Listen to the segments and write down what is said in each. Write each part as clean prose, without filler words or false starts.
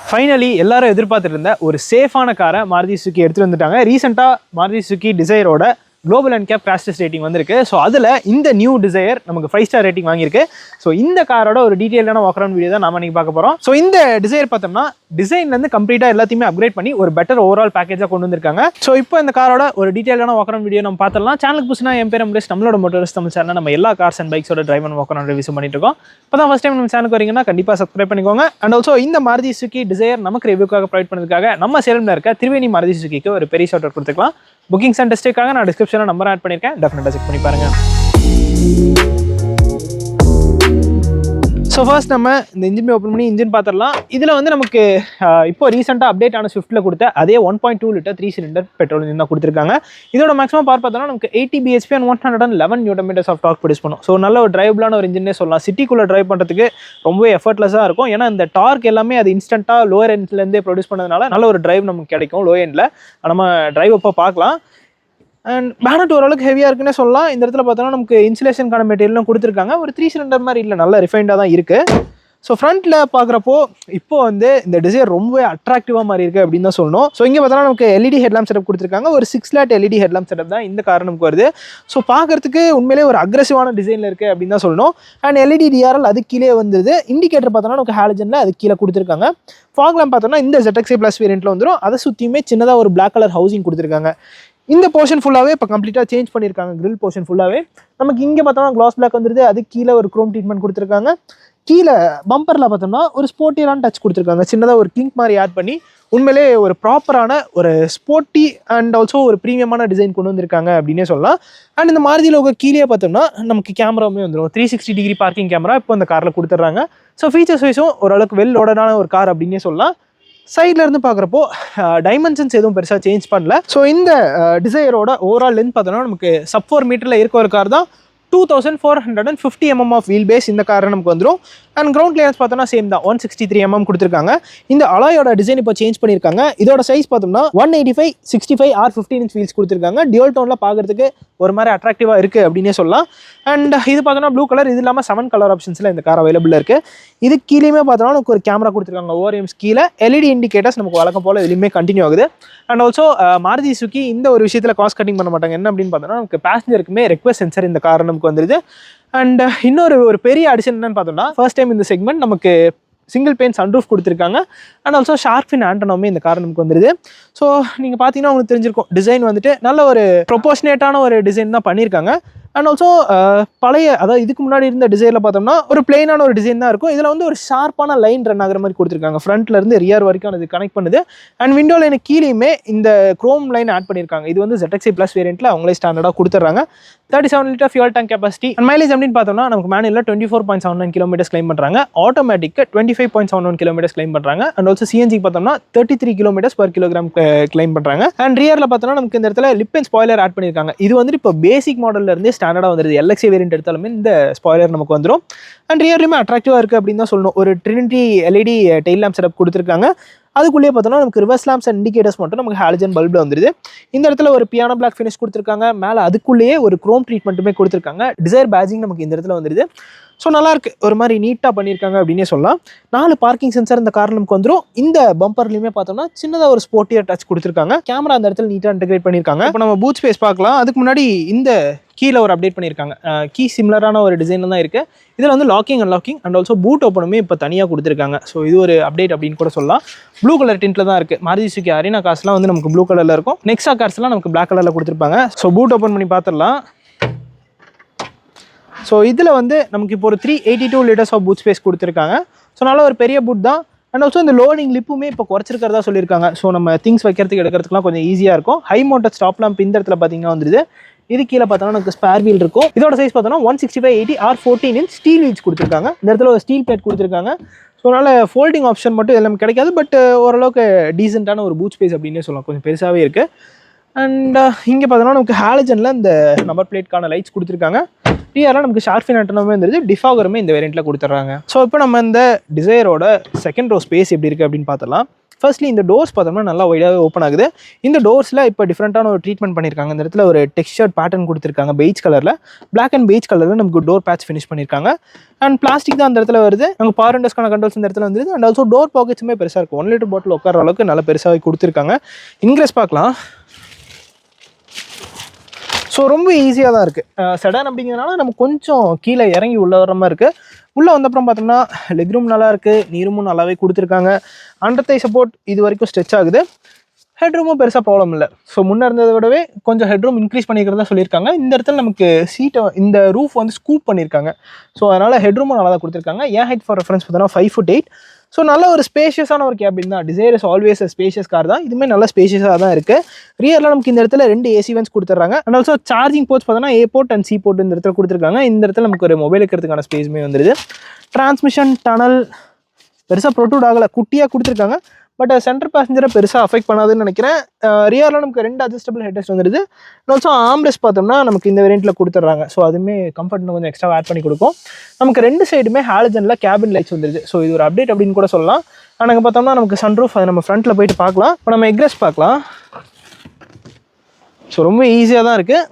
Finally எல்லாரும் எதிர்பார்த்துட்டு இருந்த ஒரு சேஃபான காரை மாருதி சுசுகி எடுத்துட்டு வந்துட்டாங்க. ரீசெண்டாக மாருதி சுசுகி டிசைரோட global NCAP crash test rating வந்திருக்கு. ஸோ அதில் இந்த நியூ டிசைர் நமக்கு 5 ஸ்டார் ரேட்டிங் வாங்கியிருக்கு. ஸோ இந்த காரோட ஒரு டீட்டெயிலான வாக் அரவுண்ட் வீடியோ தான் நாம இன்னைக்கு பார்க்க போகிறோம். ஸோ இந்த டிசைர் பார்த்தோம்னா டிசைன்லேருந்து கம்ப்ளீட்டாக எல்லாத்தையுமே அப்கிரேட் பண்ணி ஒரு பெட்டர் ஓவரால் பேக்கேஜாக கொண்டு வந்திருக்காங்க. ஸோ இப்போ இந்த காரோட ஒரு டீட்டெயிலான வாக் அரவுண்ட் வீடியோ நம்ம பார்த்துலாம். சேனலுக்கு புதுசுனா என் பேர் அம்ரேஷ், நம்மளோட மோட்டர்ஸ் தமிழ் சேனல் நம்ம எல்லா கார்ஸ் அண்ட் பைக்ஸோட drive and walk around review பண்ணிட்டு இருக்கோம். இப்போ தான் ஃபர்ஸ்ட் டைம் நம்ம சேனலுக்கு வரீங்கன்னா கண்டிப்பாக சப்ஸ்கிரைப் பண்ணிக்கோங்க. அண்ட் ஆல்சோ இந்த மாருதி சுசுகி டிசைர் நமக்கு ரிவ்யூக்காக ப்ரொவைட் பண்ணதுக்காக நம்ம சேலம்ல இருக்க திரிவேணி மாருதி சுசுகிக்கு ஒரு பெரிய ஷார்ட் கொடுத்துக்கலாம். புக்கிங்ஸ் அண்ட் டெஸ்ட்டுக்காக நான் டிஸ்கிரிப்ஷனில் நம்பர் ஆட் பண்ணியிருக்கேன், டெஃபினட்டாக செக் பண்ணி பாருங்கள். ஸோ ஃபர்ஸ்ட் நம்ம இந்த இன்ஜின் ஓப்பன் பண்ணி இன்ஜின் பார்த்துடலாம். இதில் வந்து நமக்கு இப்போ ரீசெண்டாக அப்டேட் ஆன ஸ்விஃப்ட்டில் கொடுத்த அதே 1.2 லிட்டர் 3 சிலிண்டர் பெட்ரோல் இன்ஜின் தான் கொடுத்துருக்காங்க. இதோட மேக்ஸிமம் பவர் பார்த்தோம்னா நமக்கு 80 bhp and 111 Nm of torque produce பண்ணும். ஸோ நல்ல ஒரு டிரைவபிளான ஒரு இன்ஜினே சொல்லலாம். சிட்டிக்குள்ளே டிரைவ் பண்ணுறதுக்கு ரொம்பவே எஃபர்ட்லெஸ்ஸாக இருக்கும். ஏன்னா இந்த டார்க் எல்லாமே அது இன்ஸ்டண்ட்டாக லோவர் எண்ட்லேருந்தே ப்ரொடியூஸ் பண்ணதுனால நல்ல ஒரு டிரைவ் நமக்கு கிடைக்கும் லோ எண்டில். நம்ம டிரைவ் அப்போ பார்க்கலாம். அண்ட் பேனட் ஓரளவுக்கு ஹெவியாக இருக்குன்னே சொல்லலாம். இந்த இடத்துல பார்த்தோன்னா நமக்கு இன்சுலேஷனுக்கான மெட்டீரியலும் கொடுத்துருக்காங்க. ஒரு 3 சிலிண்டர் மாதிரி இல்லை, நல்ல ரிஃபைண்டாக தான் இருக்குது. ஸோ ஃப்ரண்ட்டில் பார்க்குறப்போ இப்போ வந்து இந்த டிசைர் ரொம்பவே அட்ராக்டிவாக மாதிரி இருக்குது அப்படின்னு தான் சொல்லணும். ஸோ இங்கே பார்த்தோன்னா நமக்கு LED ஹெட்லாம்ப் செட்டப் கொடுத்துருக்காங்க. ஒரு 6 lat LED ஹெட்லாம்ப் செட்டப் தான் இந்த கார் நமக்கு வருது. ஸோ பார்க்குறதுக்கு உண்மையிலே ஒரு அக்ரெசிவான டிசைனில் இருக்குது அப்படின்னு தான் சொல்லணும். அண்ட் LED DRL அது கீழே வந்துருது. இண்டிகேட்டர் பார்த்தோன்னா நமக்கு ஹாலஜனில் அது கீழே கொடுத்துருக்காங்க. ஃபாக் லேம்ப் பார்த்தோன்னா இந்த ZXi Plus வேரியண்ட்டில் வந்துடும். அதை சுற்றியுமே சின்னதாக ஒரு பிளாக் கலர் ஹவுசிங் கொடுத்துருக்காங்க. இந்த போர்ஷன் ஃபுல்லாகவே இப்போ கம்ப்ளீட்டாக சேஞ்ச் பண்ணியிருக்காங்க. கிரில் போர்ஷன் ஃபுல்லாகவே நமக்கு இங்கே பார்த்தோம்னா கிளாஸ் பிளாக் வந்துருது. அது கீழே ஒரு குரோம் ட்ரீட்மெண்ட் கொடுத்துருக்காங்க. கீழே பம்பரில் பார்த்தோம்னா ஒரு ஸ்போர்ட்டியான டச் கொடுத்துருக்காங்க. சின்னதாக ஒரு கிங்க் மாதிரி ஆட் பண்ணி உண்மையிலே ஒரு ப்ராப்பரான ஒரு ஸ்போர்ட்டி அண்ட் ஆல்சோ ஒரு ப்ரீமியமான டிசைன் கொண்டு வந்திருக்காங்க அப்படின்னே சொல்லலாம். அண்ட் இந்த மாருதி லோகோ கீழே பார்த்தோம்னா நமக்கு கேமராவுமே வந்துடும். 360 டிகிரி பார்க்கிங் கேமரா இப்போ இந்த காரில் கொடுத்துட்றாங்க. ஸோ ஃபீச்சர்ஸ் வைஸும் ஓரளவுக்கு வெல் லோடடான ஒரு கார் அப்படின்னே சொல்லலாம். சைடில் இருந்து பார்க்குறப்போ டைமென்ஷன்ஸ் எதுவும் பெருசாக சேஞ்ச் பண்ணல. ஸோ இந்த டிசைரோட ஓவரால் லென்த் பார்த்தோன்னா நமக்கு sub 4 மீட்டரில் இருக்க ஒரு கார் தான். 2450 mm ஆஃப் வீல் பேஸ் இந்த கார் நமக்கு வந்துடும். அண்ட் கிரவுண்ட் கிளியரன்ஸ் பார்த்தோம்னா சேம் தான், 163 mm கொடுத்துருக்காங்க. இந்த அலாயோட டிசைன் இப்போ சேஞ்ச் பண்ணியிருக்காங்க. இதோட சைஸ் பார்த்தோம்னா 185, 65 or 15 inch வீல்ஸ் கொடுத்துருக்காங்க. டியூல் டோனில் பார்க்குறதுக்கு ஒரு மாதிரி அட்ராக்டிவாக இருக்குது அப்படின்னே சொல்லலாம். அண்ட் இது பார்த்தோம்னா ப்ளூ கலர், இது இல்லாமல் 7 கலர் ஆப்ஷன்ஸில் இந்த கார் அவைலபிளாக இருக்குது. இது கீழேயுமே பார்த்தோம்னா நமக்கு ஒரு கேமரா கொடுத்துருக்காங்க. ORMs கீழே LED இண்டிகேட்டர்ஸ் நமக்கு வழக்கம் போல் இதுலேயுமே கண்டினியூ ஆகுது. அண்ட் ஆல்சோ மாருதி சுசுகி இந்த ஒரு விஷயத்தில் காஸ்ட் கட்டிங் பண்ண மாட்டாங்க. என்ன அப்படின்னு பார்த்தோம்னா நமக்கு பேசஞ்சருக்குமே ரெக்வஸ்ட் சென்சர் இந்த கார் நமக்கு வந்துருது. அண்ட் இன்னொரு பெரிய அடிஷன் என்னன்னு பார்த்தோம்னா ஃபர்ஸ்ட் டைம் இந்த செக்மெண்ட் நமக்கு சிங்கிள் பெயின் சன்ரூஃப் கொடுத்துருக்காங்க. அண்ட் ஆல்சோ ஷார்க் ஃபின் ஆண்டனோமே இந்த கார் நமக்கு வந்துருது. ஸோ நீங்கள் பார்த்தீங்கன்னா உங்களுக்கு தெரிஞ்சிருக்கும், டிசைன் வந்துட்டு நல்ல ஒரு ப்ரொபோஷனேட்டான ஒரு டிசைன் தான் பண்ணியிருக்காங்க. அண்ட் ஆல்சோ பழைய அதாவது இதுக்கு முன்னாடி இருந்த டிசைனில் பார்த்தோம்னா ஒரு பிளெயினான ஒரு டிசைன் தான் இருக்கும். இதில் வந்து ஒரு ஷார்ப்பான லைன் ரன் ஆகிற மாதிரி கொடுத்துருக்காங்க. ஃப்ரண்ட்ல இருந்து ரியர் வரைக்கும் அது கனெக்ட் பண்ணுது. அண்ட் விண்டோ லைன் கீழேயுமே இந்த குரோம் லைன் ஆட் பண்ணியிருக்காங்க. இது வந்து ZXi Plus வேரியண்ட்டில் அவங்களே ஸ்டாண்டர்டாக கொடுத்துட்றாங்க. 37 litre fuel tank capacity. And mileage அப்படின்னு பார்த்தோம்னா நமக்கு மேனுவலில் 24.79 கிலோமீட்டர்ஸ் கிளைம் பண்ணுறாங்க. ஆட்டோமேட்டிக்கு 25.71 கிலோமீட்டர்ஸ் கிளைம் பண்ணுறாங்க. அண்ட் ஆல்சோ CNG பார்த்தோம்னா 33 கிலோமீட்டர்ஸ் per கிலோகிராம் கிளைம் பண்ணுறாங்க. அண்ட் ரியரில் பார்த்தோம்னா நமக்கு இந்த இடத்துல லிப் அண்ட் ஸ்பாய்லர் ஆட் பண்ணியிருக்காங்க. இது வந்துட்டு இப்போ பேசிக் மாடலில் இருந்தே ஸ்டாண்டர்டாக வந்துருது. LXi வேரியண்ட் எடுத்தாலுமே இந்த ஸ்பாய்லர் நமக்கு வந்துடும். அண்ட் ரியர்லையுமே அட்ராக்டிவாக இருக்குது அப்படின்னு தான் சொல்லணும். ஒரு trinity LED tail lamp setup கொடுத்துருக்காங்க. அதுக்குள்ளேயே பார்த்தோம்னா நமக்கு ரிவர்ஸ் லேம்ப்ஸ் அண்ட் இண்டிகேட்டர்ஸ் மட்டும் நமக்கு ஹாலஜன் பல்பில் வந்துருது. இந்த இடத்துல ஒரு பியானோ பிளாக் ஃபினிஷ் கொடுத்துருக்காங்க. மேலே அதுக்குள்ளேயே ஒரு குரோம் ட்ரீட்மெண்ட்டுமே கொடுத்துருக்காங்க. டிசைர் பேஜிங் நமக்கு இந்த இடத்துல வந்துருது. ஸோ நல்லாயிருக்கு, ஒரு மாதிரி நீட்டாக பண்ணியிருக்காங்க அப்படின்னே சொல்லலாம். 4 பார்க்கிங் சென்சர் இந்த கார் நமக்கு வந்துடும். இந்த பம்பர்லையுமே பார்த்தோம்னா சின்னதாக ஒரு ஸ்போர்ட்டியர் டச் கொடுத்துருக்காங்க. கேமரா அந்த இடத்துல நீட்டாக இன்டெகிரேட் பண்ணியிருக்காங்க. இப்போ நம்ம பூட் ஸ்பேஸ் பார்க்கலாம். அதுக்கு முன்னாடி இந்த கீழே ஒரு அப்டேட் பண்ணியிருக்காங்க. கீ சிமிலரான ஒரு டிசைனில் தான் இருக்குது. இதில் வந்து locking unlocking and also boot ஓப்பனுமே இப்போ தனியாக கொடுத்துருக்காங்க. ஸோ இது ஒரு அப்டேட் அப்படின்னு கூட சொல்லலாம். ப்ளூ கலர் டின்ட்டில் தான் இருக்குது. மாருதி சுசுகி அரினா கார்ஸ்லாம் வந்து நமக்கு ப்ளூ கலரில் இருக்கும். நெக்ஸா கார்ஸ்லாம் நமக்கு பிளாக் கலரில் கொடுத்துருப்பாங்க. ஸோ பூட் ஓப்பன் பண்ணி பார்த்துடலாம். ஸோ இதில் வந்து நமக்கு இப்போ ஒரு 382 லிட்டர்ஸ் ஆஃப் பூட் ஸ்பேஸ் கொடுத்துருக்காங்க. ஸோ நல்ல ஒரு பெரிய பூட் தான். அண்ட் ஆல்சோ இந்த லோடிங் லிப்புமே இப்போ குறைச்சிருக்கிறதா சொல்லியிருக்காங்க. ஸோ நம்ம திங்ஸ் வைக்கிறதுக்கு எடுக்கிறதுக்குலாம் கொஞ்சம் ஈஸியாக இருக்கும். ஹை மோட்டர் ஸ்டாப் லேம்ப் இந்த இடத்துல பார்த்தீங்கன்னா வந்துருது. இது கீழே பார்த்தோன்னா நமக்கு ஸ்பேர் வீல் இருக்கும். இதோட சைஸ் பார்த்தோன்னா 165/80 or 14 inch ஸ்டீல் வீல்ஸ் கொடுத்துருக்காங்க. இந்த இடத்துல ஒரு ஸ்டீல் பிளேட் கொடுத்துருக்காங்க. ஸோ அதனால் ஃபோல்டிங் ஆப்ஷன் மட்டும் எல்லாமே கிடைக்காது. பட் ஓரளவுக்கு டீசெண்டான ஒரு பூட் ஸ்பேஸ் அப்படின்னே சொல்லலாம். கொஞ்சம் பெருசாகவே இருக்குது. அண்ட் இங்கே பார்த்தோன்னா நமக்கு ஹாலஜனில் இந்த நம்பர் பிளேட்கான லைட்ஸ் கொடுத்துருக்காங்க. டிஆர்லாம் நமக்கு ஷார்க் ஃபின் ஆண்டனோமே வந்துருது. டிஃபாகருமே இந்த வேரியண்ட்டில் கொடுத்துட்றாங்க. ஸோ இப்போ நம்ம இந்த டிசைரோட செகண்ட் ரோ ஸ்பேஸ் எப்படி இருக்குது அப்படின்னு பார்த்தலாம். ஃபர்ஸ்ட்லி இந்த டோர்ஸ் பார்த்தோம்னா நல்லா வைடாகவே ஓப்பன் ஆகுது. இந்த டோர்ஸில் இப்போ டிஃப்ரெண்ட்டான ஒரு ட்ரீட்மெண்ட் பண்ணியிருக்காங்க. இந்த இடத்துல ஒரு டெக்ஸ்சர் பேட்டர்ன் கொடுத்துருக்காங்க பெய்ஜ் கலரில், பிளாக் அண்ட் பெய்ஜ் கலரில் நமக்கு டோர் பேட்ச் ஃபினிஷ் பண்ணியிருக்காங்க. அண்ட் பிளாஸ்டிக் தான் அந்த இடத்துல வருது. நமக்கு பவர் விண்டோஸ்க்கான கண்ட்ரோல்ஸ் இந்த இடத்துல வந்துருது. அண்ட் ஆல்சோ டோர் பாக்கெட்ஸுமே பெருசாக இருக்கும். 1 லிட்டர் பாட்டில் உட்கார அளவுக்கு நல்லா பெருசாகவே கொடுத்துருக்காங்க. இன்க்ரீஸ் பார்க்கலாம். ஸோ ரொம்ப ஈஸியாக தான் இருக்குது. செடான் அப்படிங்கிறதுனால நம்ம கொஞ்சம் கீழே இறங்கி உள்ள வர மாதிரி இருக்குது. உள்ளே வந்தப்புறம் பார்த்தோம்னா லெக் ரூம் நல்லா இருக்குது, நீ ரூமும் நல்லாவே கொடுத்துருக்காங்க. அண்டர் தை சப்போர்ட் இது வரைக்கும் ஸ்ட்ரெச் ஆகுது. ஹெட் ரூமும் பெருசாக ப்ராப்ளம் இல்லை. ஸோ முன்னே இருந்ததை விடவே கொஞ்சம் ஹெட் ரூம் இன்க்ரீஸ் பண்ணிக்கிறதா சொல்லியிருக்காங்க. இந்த இடத்துல நமக்கு சீட்டை இந்த ரூஃப் வந்து ஸ்கூப் பண்ணியிருக்காங்க. ஸோ அதனால் ஹெட் ரூமும் நல்லா தான் கொடுத்துருக்காங்க. ஏன் ஹைட் ஃபார் ரெஃபரன்ஸ் பார்த்தோன்னா 5'8". ஸோ நல்ல ஒரு ஸ்பேஷியஸான ஒரு கேபின் தான். Dzire is always spacious car தான். இதுவுமே நல்ல ஸ்பேஷியஸாக தான் இருக்குது. ரியரில் நமக்கு இந்த இடத்துல 2 ஏசி வென்ட்ஸ் கொடுத்துட்றாங்க. அண்ட் ஆல்சோ சார்ஜிங் போர்ட்ஸ் பார்த்தோன்னா A port and C port இந்த இடத்துல கொடுத்துருக்காங்க. இந்த இடத்துல நமக்கு ஒரு மொபைல் இருக்கிறதுக்கான ஸ்பேஸுமே வந்துடுது. டிரான்ஸ்மிஷன் டனல் பெருசாக ப்ரொட்ரூட் ஆகலை, குட்டியாக கொடுத்துருக்காங்க. பட் சென்டர் பேசஞ்சரை பெருசாக அஃபெக்ட் பண்ணாதுன்னு நினைக்கிறேன். ரியரில் நமக்கு 2 அட்ஜஸ்டபிள் ஹெட்ரெஸ்ட் வந்துடுது. ஆல்சோ ஆம்ரெஸ்ட் பார்த்தோம்னா நமக்கு இந்த வேரியண்ட்டில் கொடுத்துட்றாங்க. ஸோ அதுவுமே கம்ஃபர்ட் கொஞ்சம் எக்ஸ்ட்ரா ஆட் பண்ணி கொடுக்கும். நமக்கு 2 சைடுமே ஹாலஜனில் கேபின் லைட்ஸ் வந்துடுது. ஸோ இது ஒரு அப்டேட் அப்படின்னு கூட சொல்லலாம். ஆனால் பார்த்தோம்னா நமக்கு சன்ரூஃப் அதை நம்ம ஃப்ரண்ட்டில் போயிட்டு பார்க்கலாம். இப்போ நம்ம எக்ரெஸ்ட் பார்க்கலாம். ஸோ ரொம்ப ஈஸியாக தான் இருக்குது.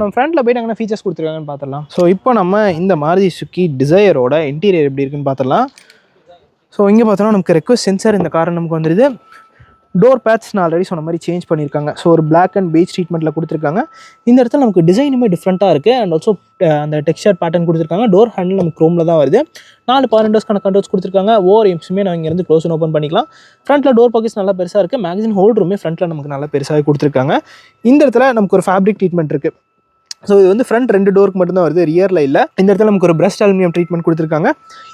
நம்ம ஃப்ரண்ட்டில் போய்ட்டு அங்கே ஃபீச்சர்ஸ் கொடுத்துருக்காங்கன்னு பார்த்துடலாம். ஸோ இப்போ நம்ம இந்த மாருதி சுசுகி டிசையரோட இன்டீரியர் எப்படி இருக்குன்னு பார்த்துடலாம். ஸோ இங்கே பார்த்தோன்னா நமக்கு ரெக்வஸ்ட் சென்சார் இந்த கார் நமக்கு வந்துடுது. டோர் பேட்ச் நான் ஆல்ரெடி சொன்ன மாதிரி சேஞ்ச் பண்ணியிருக்காங்க. ஸோ ஒரு பிளாக் அண்ட் பெய்ஜ் ட்ரீட்மெண்ட்டில் கொடுத்துருக்காங்க. இந்த இடத்துல நமக்கு டிசைனுமே டிஃப்ரெண்ட்டாக இருக்குது. அண்ட் ஆல்சோ அந்த டெக்ஸ்சர் பேட்டர்ன் கொடுத்துருக்காங்க. டோர் ஹேண்டில் நமக்கு க்ரோமில் தான் வருது. 4 பவர் விண்டோஸ்க்கான கண்ட்ரோல்ஸ் கொடுத்துருக்காங்க. ORMஸுமே நான் இங்கேருந்து க்ளோஸ் அண்ட் ஓப்பன் பண்ணிக்கலாம். ஃப்ரண்ட்டில் டோர் பாக்கெட்ஸ் நல்லா பெருசாக இருக்குது. மேக்ஸின் ஹோல்டருமே ஃப்ரண்ட்டில் நமக்கு நல்லா பெருசாகவே கொடுத்துருக்காங்க. இந்த இடத்துல நமக்கு ஒரு ஃபேப்ரிக் ட்ரீட்மெண்ட் இருக்குது. ஸோ இது வந்து ஃப்ரண்ட் 2 டோருக்கு மட்டும்தான் வருது, ரியரில் இல்லை. இந்த இடத்துல நமக்கு ஒரு பிரஸ்ட் அலுமினியம் ட்ரீட்மெண்ட் கொடுத்துருக்காங்க.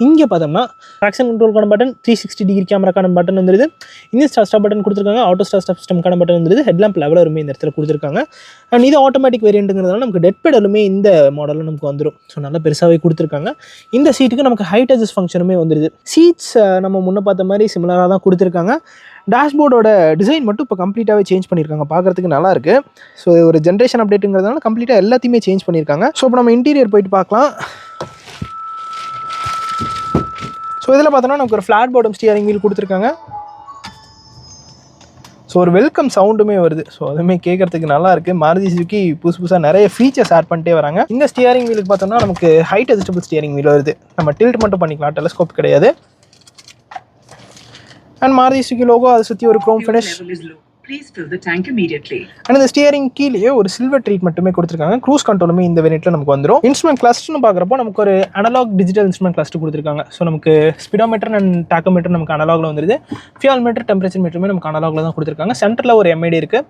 இங்கே பார்த்தோம்னா ட்ராக்ஷன் கண்ட்ரோல்க்கான பட்டன், 360 டிகிரி கேமராக்கான பட்டன் வந்துருது. இன்ஜின் ஸ்டார்ட் பட்டன் கொடுத்துருக்காங்க. ஆட்டோ ஸ்டார்ட் சிஸ்டம்க்கான பட்டன் வந்துருது. ஹெட்லாம்ப் லெவலருமே இந்த இடத்துல கொடுத்துருக்காங்க. அண்ட் இது ஆட்டோமேட்டிக் வேரியண்ட்டுங்கிறதுனால நமக்கு டெட் பெடலுமே இந்த மாடலில் நமக்கு வந்துடும். ஸோ நல்லா பெருசாகவே கொடுத்துருக்காங்க. இந்த சீட்டுக்கு நமக்கு ஹைட் அட்ஜஸ்ட் ஃபங்க்ஷனுமே வந்துடுது. சீட்ஸ் நம்ம முன்னே பார்த்த மாதிரி சிமிலராக தான் கொடுத்துருக்காங்க. டேஷ்போர்டோட டிசைன் மட்டும் இப்போ கம்ப்ளீட்டாகவே சேஞ்ச் பண்ணியிருக்காங்க. பார்க்குறதுக்கு நல்லா இருக்குது. ஸோ ஒரு ஜென்ரேஷன் அப்டேட்டுங்கிறதுனால கம்ப்ளீட்டாக எல்லாத்தையுமே சேஞ்ச் பண்ணியிருக்காங்க. ஸோ இப்போ நம்ம இன்டீரியர் போயிட்டு பார்க்கலாம். ஸோ இதில் பார்த்தோன்னா நமக்கு ஒரு ஃப்ளாட் பாட்டம் ஸ்டியரிங் வீல் கொடுத்துருக்காங்க. ஸோ ஒரு வெல்கம் சவுண்டுமே வருது. ஸோ அதுவுமே கேட்குறதுக்கு நல்லா இருக்குது. மாருதி சுசுகி புதுசாக நிறைய ஃபீச்சர்ஸ் ஆட் பண்ணிட்டே வராங்க. இந்த ஸ்டியரிங் வீலுக்கு பார்த்தோம்னா நமக்கு ஹைட் அட்ஜஸ்டபிள் ஸ்டியரிங் வீல் வருது. நம்ம டில்ட் மட்டும் பண்ணிக்கலாம், டெலஸ்கோப் கிடையாது. அண்ட் மாருதி சுசுகி லோகோ அதை சுற்றி ஒரு க்ரோம் ஃபினிஷ். அண்ட் இந்த ஸ்டியரிங் கீழே ஒரு சில்வர் ட்ரீட்மெண்ட்டுமே கொடுத்துருக்காங்க. க்ரூஸ் கண்ட்ரோலுமே இந்த வேரியண்ட்டில் நமக்கு வந்துடும். இன்ஸ்ட்ருமெண்ட் கிளஸ்டர்னு பார்க்குறப்போ நமக்கு ஒரு அனலாக் டிஜிட்டல் இன்ஸ்ட்ருமெண்ட் கிளஸ்டர் கொடுத்துருக்காங்க. ஸோ நமக்கு ஸ்பீடோமீட்டர் அண்ட் டாக்கோமீட்டர் நமக்கு அனலாகில் வந்துருது. ஃபியூல் மீட்டர், டெம்பரேச்சர் மீட்டருமே நமக்கு அனலாகில் தான் கொடுத்துருக்காங்க. சென்டரில் ஒரு MID இருக்குது.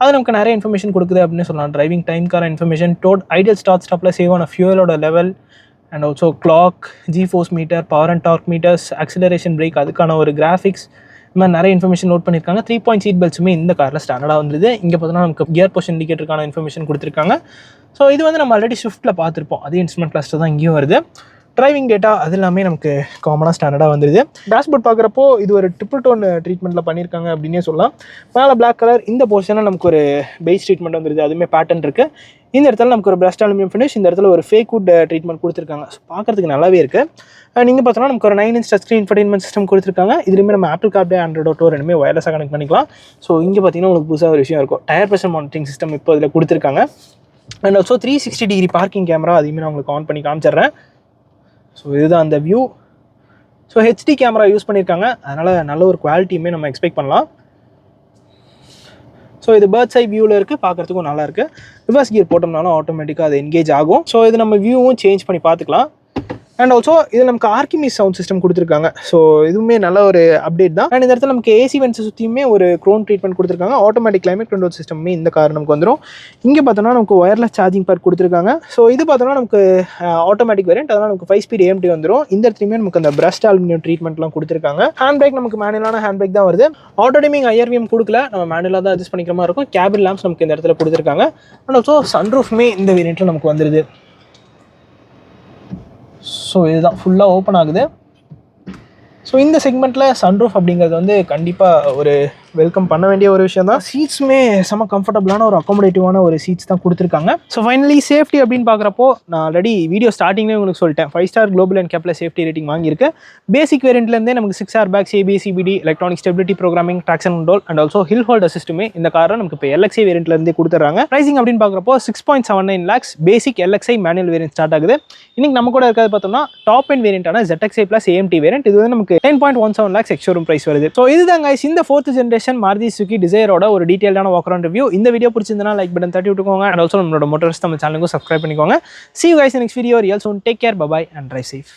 அது நமக்கு நிறைய இன்ஃபர்மேஷன் கொடுக்குது அப்படின்னு சொல்லலாம். டிரைவிங் டைம்க்கான இன்ஃபர்மேஷன், ஐடியல் ஸ்டார்ட் ஸ்டாப்பில் சேவ் ஆன ஃபியூலோட level, and also clock, G force meter, power and torque meters, acceleration brake, அதுக்கான ஒரு கிராஃபிக்ஸ், இந்த மாதிரி நிறைய இன்ஃபர்மேஷன் நோட் பண்ணியிருக்காங்க. 3 பாயிண்ட் சீட் பெல்ட்ஸுமே இந்த காரில் ஸ்டாண்டர்டாக வந்துருது. இங்கே பார்த்தோன்னா நமக்கு கியர் பொசிஷன் இண்டிகேட்டருக்கான இன்ஃபர்மேஷன் கொடுத்துருக்காங்க. ஸோ இது வந்து நம்ம ஆல்ரெடி ஸ்விஃப்ட்டில் பார்த்துருப்போம். அதே இன்ஸ்ட்ருமெண்ட் கிளஸ்டர் தான் இங்கேயும் வருது. டிரைவிங் டேட்டா அது எல்லாமே நமக்கு காமனாக ஸ்டாண்டர்டாக வந்துருது. டேஷ்போர்ட் பார்க்குறப்போ இது ஒரு ட்ரிபிள் டோன் ட்ரீட்மெண்ட்டில் பண்ணியிருக்காங்க அப்படின்னே சொல்லலாம். மேலே பிளாக் கலர், இந்த போர்ஷனில் நமக்கு ஒரு பெய்ஜ் ட்ரீட்மெண்ட் வந்துருது. அதுவுமே பேட்டர்ன் இருக்குது. இந்த இடத்துல நமக்கு ஒரு பிரஸ்ட் அலுமினியம் ஃபினிஷ், இந்த இடத்துல ஒரு ஃபேக் வுட் ட்ரீட்மெண்ட் கொடுத்துருக்காங்க. ஸோ பார்க்குறதுக்கு நல்லாவே இருக்குது. நீங்கள் பார்த்தோன்னா நமக்கு ஒரு 9 inch touch screen infotainment system கொடுத்துருக்காங்க. இதுலேயுமே நம்ம ஆப்பிள் கார்ப்ளே, ஆண்ட்ராய்ட் ஆட்டோ ரெண்டுமே வயர்லெஸாக கனெக்ட் பண்ணிக்கலாம். ஸோ இங்கே பார்த்தீங்கன்னா உங்களுக்கு புதுசாக ஒரு விஷயம் இருக்கும். டயர் ப்ரெஷர் மானிட்டரிங் சிஸ்டம் இப்போ இதில் கொடுத்துருக்காங்க. And also 360 degree parking camera அதையுமே நான் உங்களுக்கு ஆன் பண்ணி காமிச்சிடுறேன். ஸோ இதுதான் அந்த view. So HD camera use பண்ணியிருக்காங்க. அதனால் நல்ல ஒரு குவாலிட்டியுமே நம்ம எக்ஸ்பெக்ட் பண்ணலாம். ஸோ இது பேர்ட்ஸ் ஐ வியூவில் இருக்குது, பார்க்குறதுக்கும் நல்லா இருக்குது. ரிவர்ஸ் கியர் போட்டோம்னாலும் ஆட்டோமேட்டிக்காக அது என்கேஜ் ஆகும். ஸோ இது நம்ம வியூவும் சேஞ்ச் பண்ணி பார்த்துக்கலாம். அண்ட் ஆல்சோ இது நமக்கு ஆர்கிமிஸ் சவுண்ட் சிஸ்டம் கொடுத்துருக்காங்க. ஸோ இதுவுமே நல்ல ஒரு அப்டேட் தான். அண்ட் இந்த இடத்துல நமக்கு AC வென்ட்ஸை சுற்றியுமே ஒரு க்ரோன் ட்ரீட்மெண்ட் கொடுத்துருக்காங்க. ஆட்டோமேட்டிக் கிளைமேட் கண்ட்ரோல் சிஸ்டமே இந்த கார் நமக்கு வந்துடும். இங்கே பார்த்தோன்னா நமக்கு ஒயர்லெஸ் சார்ஜிங் பார்ட் கொடுத்துருக்காங்க. ஸோ இது பார்த்தோன்னா நமக்கு ஆட்டோமேட்டிக் வேரியன்ட், அதனால் நமக்கு 5 ஸ்பீட் AMT வந்துடும். இந்த இடத்துலையுமே நமக்கு அந்த பிரஸ்ட் அலுமினியம் ட்ரீட்மெண்ட்லாம் கொடுத்துருக்காங்க. ஹேண்ட் பிரேக் நமக்கு மேனுவலான ஹேண்ட் பிரேக் தான் வருது. ஆட்டோ டிமிங் IRVM கொடுக்கல, நம்ம மேனுவலாக தான் அட்ஜஸ்ட் பண்ணிக்கிற மாதிரி இருக்கும். கேபின் லேம்ப்ஸ் நமக்கு இந்த இடத்துல கொடுத்துருக்காங்க. அண்ட் ஆல்சோ சன்ரூஃப்மே இந்த வேரியண்ட்டில் நமக்கு வந்துடுது. ஸோ இதுதான் ஃபுல்லாக ஓப்பன் ஆகுது. ஸோ இந்த செக்மெண்ட்டில் சன்ரூஃப் அப்படிங்கிறது வந்து கண்டிப்பாக ஒரு வெல்கம் பண்ண வேண்டிய ஒரு விஷயம் தான். சீட்ஸுமே செம்ம கம்ஃபர்டபுளான ஒரு அக்காமடேட்டிவான ஒரு சீட்ஸ் தான் கொடுத்துருக்காங்க. ஸோ ஃபைனலி சேஃப்டி அப்படின்னு பார்க்குறப்போ நான் ஆல்ரெடி வீடியோ ஸ்டார்டிங்லேயே உங்களுக்கு சொல்லிட்டேன் 5 ஸ்டார் குளோபல் அண்ட் கேப்ல சேஃப்டி ரேட்டிங் வாங்கியிருக்கு. பேசிக் வேரியண்ட்லேருந்தே நமக்கு 6 airbags, ABS, CBD, electronic stability programming, traction control and also hill hold அசிஸ்ட்டுமே இந்த காரை நமக்கு இப்போ LXI வேரியண்ட்லேருந்தே கொடுத்துறாங்க. ப்ரைசிங் அப்படின்னு பார்க்குறப்போ 6.79 lakhs basic LXI manual variant start ஆகுது. இன்னைக்கு நம்ம கூட இருக்கிறது பார்த்தோம்னா டாப் எண்ட் வேரியண்டான ZXi Plus AMT வேரியன்ட். இது வந்து நமக்கு 10.17 lakhs எக்ஸ்ஷோரூம் பிரைஸ் வருது. ஸோ இதுதான் guys இந்த 4th ஜென்ரேஷன் மாருதி சுசுகி டிசைரோட ஒரு டீடைல்டான வாக் அரவுண்ட் ரிவ்யூ. இந்த வீடியோ பிடிச்சிருந்தா லைக் பட்டன் தட்டி விட்டுக்கோங்க அண்ட் ஆல்சோ நம்மளோட மோட்டர்ஸ் நம்ம சேனலுக்கும் சப்ஸ்கிரைப் பண்ணிக்கோங்க. See you guys in next video. Real soon. Take care. Bye bye and drive safe.